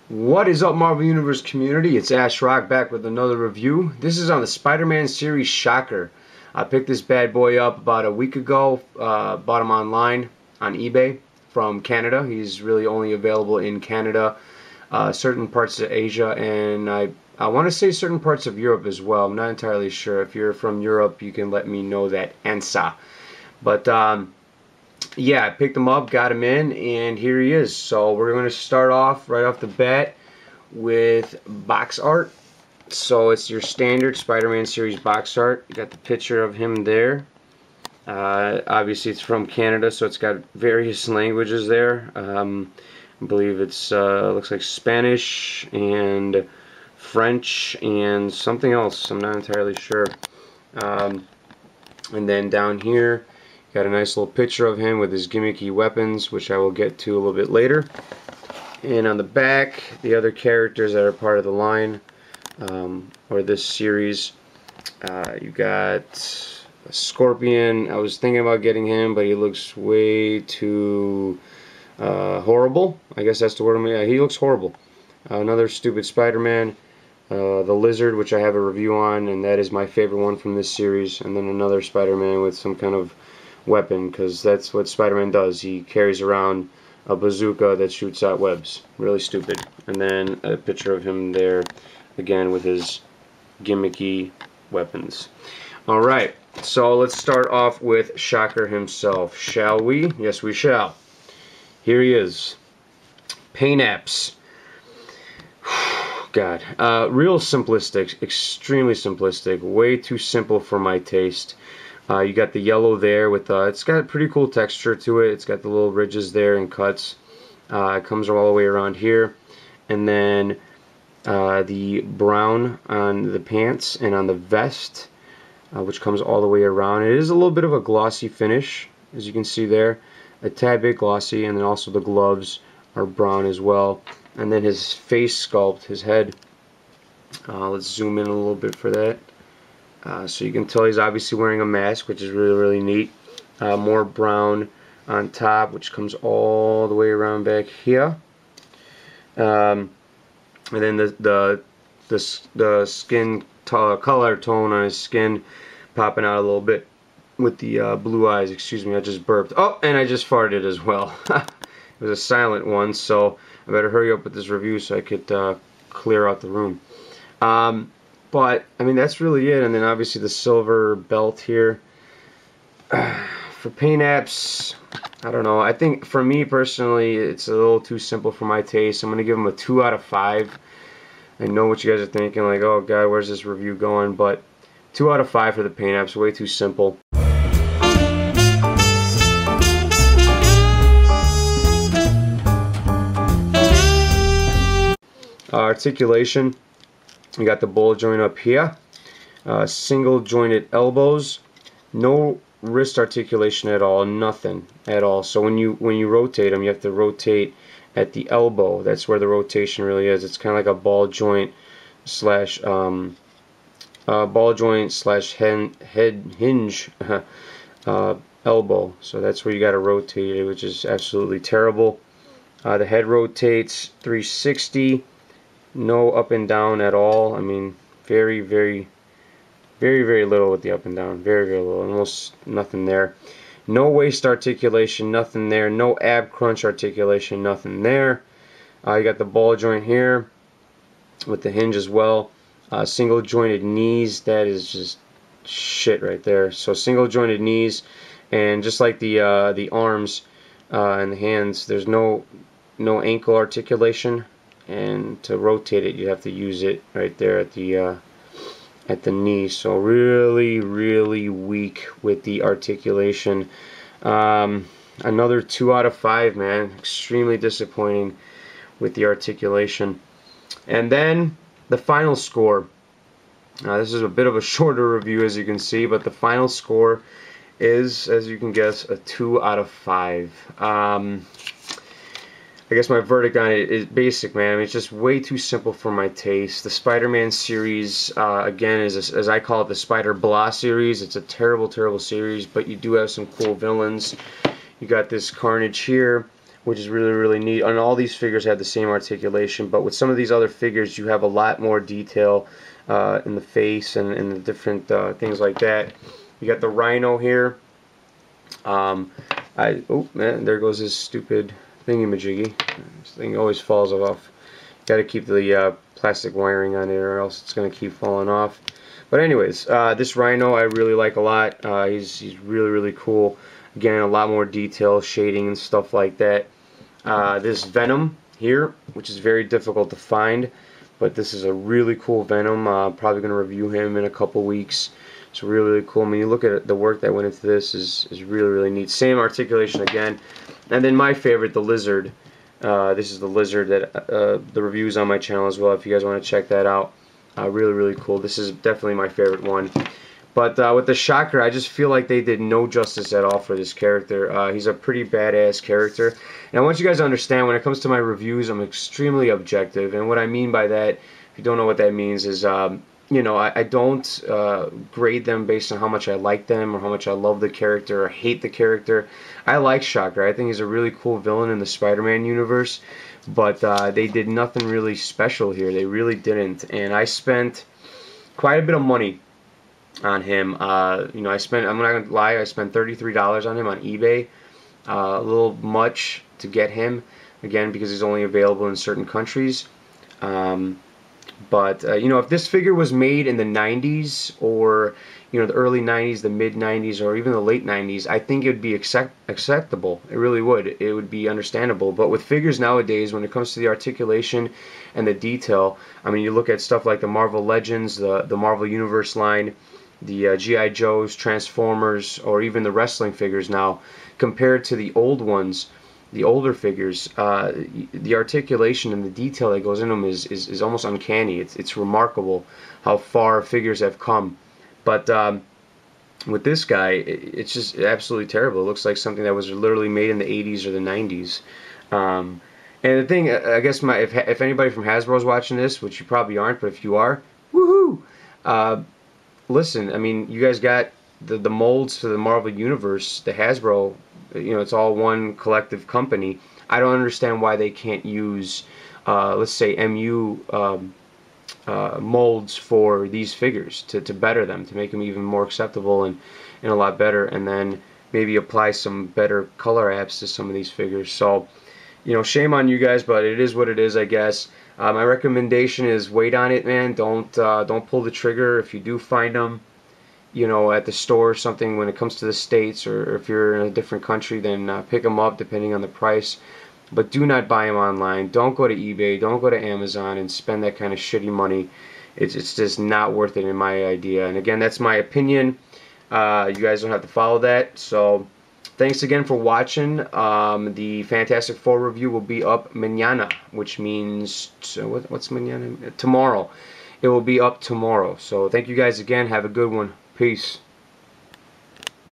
What is up, Marvel Universe community? It's Ash Rock back with another review. This is on the Spider-Man series Shocker. I picked this bad boy up about a week ago. Bought him online on eBay from Canada. He's really only available in Canada, certain parts of Asia, and I want to say certain parts of Europe as well. I'm not entirely sure. If you're from Europe, you can let me know that answer. But yeah, I picked him up, got him in, and here he is. So we're going to start off right off the bat with box art. So it's your standard Spider-Man series box art. You got the picture of him there. Obviously it's from Canada, so it's got various languages there. I believe it's looks like Spanish and French and something else. I'm not entirely sure. And then down here, got a nice little picture of him with his gimmicky weapons, which I will get to a little bit later. And on the back, the other characters that are part of the line, or this series. You got a Scorpion. I was thinking about getting him, but he looks way too horrible. I guess that's the word. Yeah, he looks horrible. Another stupid Spider-Man. The Lizard, which I have a review on, and that is my favorite one from this series. And then another Spider-Man with some kind of weapon, because that's what Spider-Man does. He carries around a bazooka that shoots out webs. Really stupid. And then a picture of him there again with his gimmicky weapons. Alright, so let's start off with Shocker himself, shall we? Yes, we shall. Here he is. Paint apps. God. Real simplistic, extremely simplistic, way too simple for my taste. You got the yellow there with it's got a pretty cool texture to it. It's got the little ridges there and cuts. It comes all the way around here, and then the brown on the pants and on the vest, which comes all the way around. It is a little bit of a glossy finish, as you can see there, a tad bit glossy, and then also the gloves are brown as well. And then his face sculpt, his head. Let's zoom in a little bit for that. So you can tell he's obviously wearing a mask, which is really, really neat. More brown on top, which comes all the way around back here. And then the skin color tone on his skin popping out a little bit with the blue eyes. Excuse me, I just burped. Oh, and I just farted as well. It was a silent one, so I better hurry up with this review so I could clear out the room. But, I mean, that's really it. And then obviously the silver belt here. For paint apps, I don't know. I think for me personally, it's a little too simple for my taste. I'm going to give him a 2 out of 5. I know what you guys are thinking, like, oh god, where's this review going? But 2 out of 5 for the paint apps, way too simple. Articulation. You got the ball joint up here, single jointed elbows, no wrist articulation at all, nothing at all. So when you rotate them, you have to rotate at the elbow. That's where the rotation really is. It's kind of like a ball joint slash head hinge elbow. So that's where you got to rotate it, which is absolutely terrible. The head rotates 360. No up and down at all. I mean, very little with the up and down. Very little. Almost nothing there. No waist articulation, nothing there. No ab crunch articulation, nothing there. You got the ball joint here with the hinge as well. Single jointed knees. That is just shit right there. So single jointed knees, and just like the arms and the hands, there's no ankle articulation. And to rotate it, you have to use it right there at the knee. So really weak with the articulation. Another 2 out of 5, man. Extremely disappointing with the articulation. And then the final score. This is a bit of a shorter review, as you can see, but the final score is, as you can guess, a 2 out of 5. I guess my verdict on it is basic, man. I mean, it's just way too simple for my taste. The Spider-Man series, again, is as I call it, the Spider-Blah series. It's a terrible series, but you do have some cool villains. You got this Carnage here which is really, really neat. And all these figures have the same articulation, but with some of these other figures, you have a lot more detail in the face and in the different things like that. You got the Rhino here. Oh man, there goes his stupid thingy-majiggy. This thing always falls off. Got to keep the plastic wiring on it, or else it's going to keep falling off. But anyways, this Rhino I really like a lot. He's really, really cool. Again, a lot more detail, shading and stuff like that. This Venom here, which is very difficult to find, but this is a really cool Venom. Probably going to review him in a couple weeks. It's really, really cool. I mean, you look at it, the work that went into this is really, really neat. Same articulation again. And then my favorite, the Lizard. This is the Lizard that the review's on my channel as well if you guys want to check that out. Really, really cool. This is definitely my favorite one. But with the Shocker, I just feel like they did no justice at all for this character. He's a pretty badass character. And I want you guys to understand, when it comes to my reviews, I'm extremely objective. And what I mean by that, if you don't know what that means, is you know, I don't grade them based on how much I like them or how much I love the character or hate the character. I like Shocker. I think he's a really cool villain in the Spider-Man universe, but they did nothing really special here. They really didn't. And I spent quite a bit of money on him. You know, I'm not gonna lie, I spent $33 on him on eBay. A little much to get him, again, because he's only available in certain countries. But you know, if this figure was made in the 90s, or you know, the early 90s, the mid 90s, or even the late 90s, I think it would be acceptable. It really would. It would be understandable. But with figures nowadays, when it comes to the articulation and the detail, I mean, you look at stuff like the Marvel Legends, the Marvel Universe line, the G.I. Joes, Transformers, or even the wrestling figures now, compared to the old ones, the older figures, the articulation and the detail that goes into them is almost uncanny. It's remarkable how far figures have come. But with this guy, it's just absolutely terrible. It looks like something that was literally made in the 80s or the 90s. And the thing, I guess, if anybody from Hasbro is watching this, which you probably aren't, but if you are, woohoo! Listen, I mean, you guys got the molds for the Marvel Universe, the Hasbro. You know, it's all one collective company. I don't understand why they can't use, let's say, MU molds for these figures to better them, to make them even more acceptable and a lot better, and then maybe apply some better color apps to some of these figures. So, you know, shame on you guys, but it is what it is, I guess. My recommendation is wait on it, man. Don't pull the trigger if you do find them, you know, at the store or something. When it comes to the States, or if you're in a different country, then pick them up depending on the price. But do not buy them online. Don't go to eBay. Don't go to Amazon and spend that kind of shitty money. It's just not worth it in my idea. And again, that's my opinion. You guys don't have to follow that. So thanks again for watching. The Fantastic Four review will be up mañana, which means, what's mañana? Tomorrow. It will be up tomorrow. So thank you guys again. Have a good one. Peace.